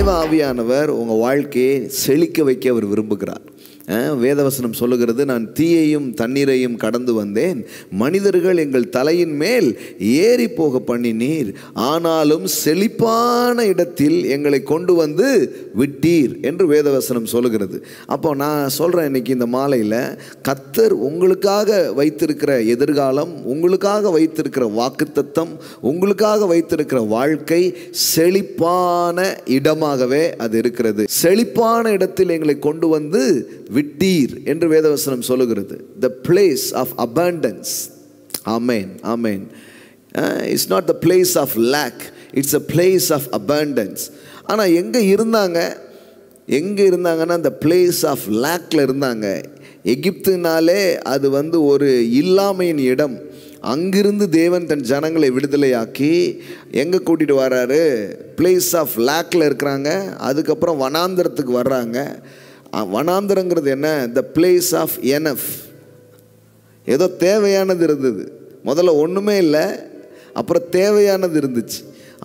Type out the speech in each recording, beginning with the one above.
தேவ ஆவியானவர் உங்கள் வாழ்க்கையை செழிக்க வைக்க அவர் விரும்புகிறார். வேதவசனம் சொல்லுகிறது, நான் தீயையும் தண்ணீரையும் கடந்து வந்தேன், மனிதர்கள் எங்கள் தலையின் மேல் ஏறி போக பண்ணினீர், ஆனாலும் செழிப்பான இடத்தில் எங்களை கொண்டு வந்து விட்டீர் என்று வேதவசனம் சொல்லுகிறது. அப்போ நான் சொல்கிறேன், இன்னைக்கு இந்த மாலையில் கர்த்தர் உங்களுக்காக வைத்திருக்கிற எதிர்காலம், உங்களுக்காக வைத்திருக்கிற வாக்குத்தத்தம், உங்களுக்காக வைத்திருக்கிற வாழ்க்கை செழிப்பான இடமாகவே அது இருக்கிறது. செழிப்பான இடத்தில் எங்களை கொண்டு வந்து விட்டீர் என்று வேதவசனம் சொல்லுகிறது. The place of abundance. Amen. Amen. It's not the place of lack. It's a place of abundance. ஆனால் எங்கே இருந்தாங்கன்னா the place of lackல இருந்தாங்க. எகிப்துனாலே அது ஒரு இல்லாமையின் இடம். அங்கிருந்து தேவன் தன் ஜனங்களை விடுதலையாக்கி எங்கே கூட்டிகிட்டு வர்றாரு? பிளேஸ் ஆஃப் லேக்கில் இருக்கிறாங்க. அதுக்கப்புறம் வனாந்திரத்துக்கு வர்றாங்க. வனாந்திரங்கிறது என்ன? The place of enough. ஏதோ தேவையானது இருந்தது. முதல்ல ஒன்றுமே இல்லை, அப்புறம் தேவையானது இருந்துச்சு.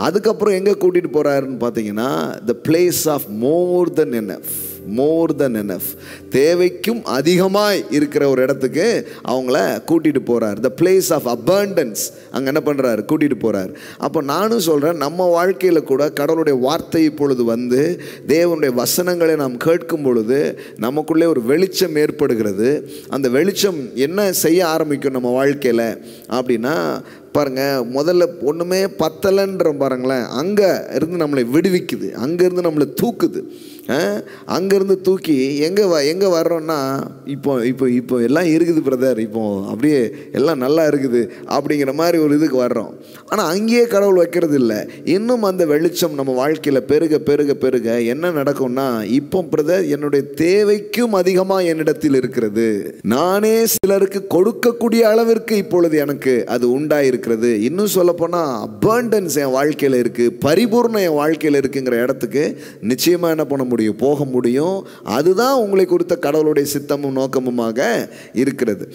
அதுக்கப்புறம் எங்கே கூட்டிகிட்டு போகிறாருன்னு பார்த்தீங்கன்னா, the place of more than enough. More than enough, தேவைக்கும் அதிகமாய் இருக்கிற ஒரு இடத்துக்கு அவங்கள கூட்டிகிட்டு போகிறார். த பிளேஸ் ஆஃப் அபண்டன்ஸ், அங்கே என்ன பண்ணுறாரு? கூட்டிகிட்டு போகிறார். அப்போ நானும் சொல்கிறேன், நம்ம வாழ்க்கையில் கூட கடவுளுடைய வார்த்தை இப்பொழுது தேவனுடைய வசனங்களை நாம் கேட்கும் பொழுது நமக்குள்ளே ஒரு வெளிச்சம் ஏற்படுகிறது. அந்த வெளிச்சம் என்ன செய்ய ஆரம்பிக்கும் நம்ம வாழ்க்கையில் அப்படின்னா, பாருங்கள், முதல்ல ஒன்றுமே பத்தலைன்ற பாருங்களேன், அங்கே இருந்து நம்மளை விடுவிக்குது, அங்கேருந்து நம்மளை தூக்குது. அங்கேருந்து தூக்கி எங்கே வர்றோன்னா, இப்போ எல்லாம் இருக்குது பிரதர், இப்போ அப்படியே எல்லாம் நல்லா இருக்குது அப்படிங்கிற மாதிரி ஒரு இதுக்கு வர்றோம். ஆனால் அங்கேயே கடவுள் வைக்கிறது இல்லை. இன்னும் அந்த வெளிச்சம் நம்ம வாழ்க்கையில் பெருக பெருக பெருக என்ன நடக்கும்னா, இப்போ பிரதர் என்னுடைய தேவைக்கும் அதிகமாக என்னிடத்தில் இருக்கிறது, நானே சிலருக்கு கொடுக்கக்கூடிய அளவிற்கு இப்பொழுது எனக்கு அது உண்டாயிருக்கிறது. இன்னும் சொல்லப்போனால் அபண்டன்ஸ் என் வாழ்க்கையில் இருக்குது, பரிபூர்ணம் என் வாழ்க்கையில் இருக்குங்கிற இடத்துக்கு நிச்சயமாக என்ன பண்ண முடியும்? போக முடியும். அதுதான் உங்களை குறித்த கடவுளுடைய சித்தமும் நோக்கமுமாக இருக்கிறது.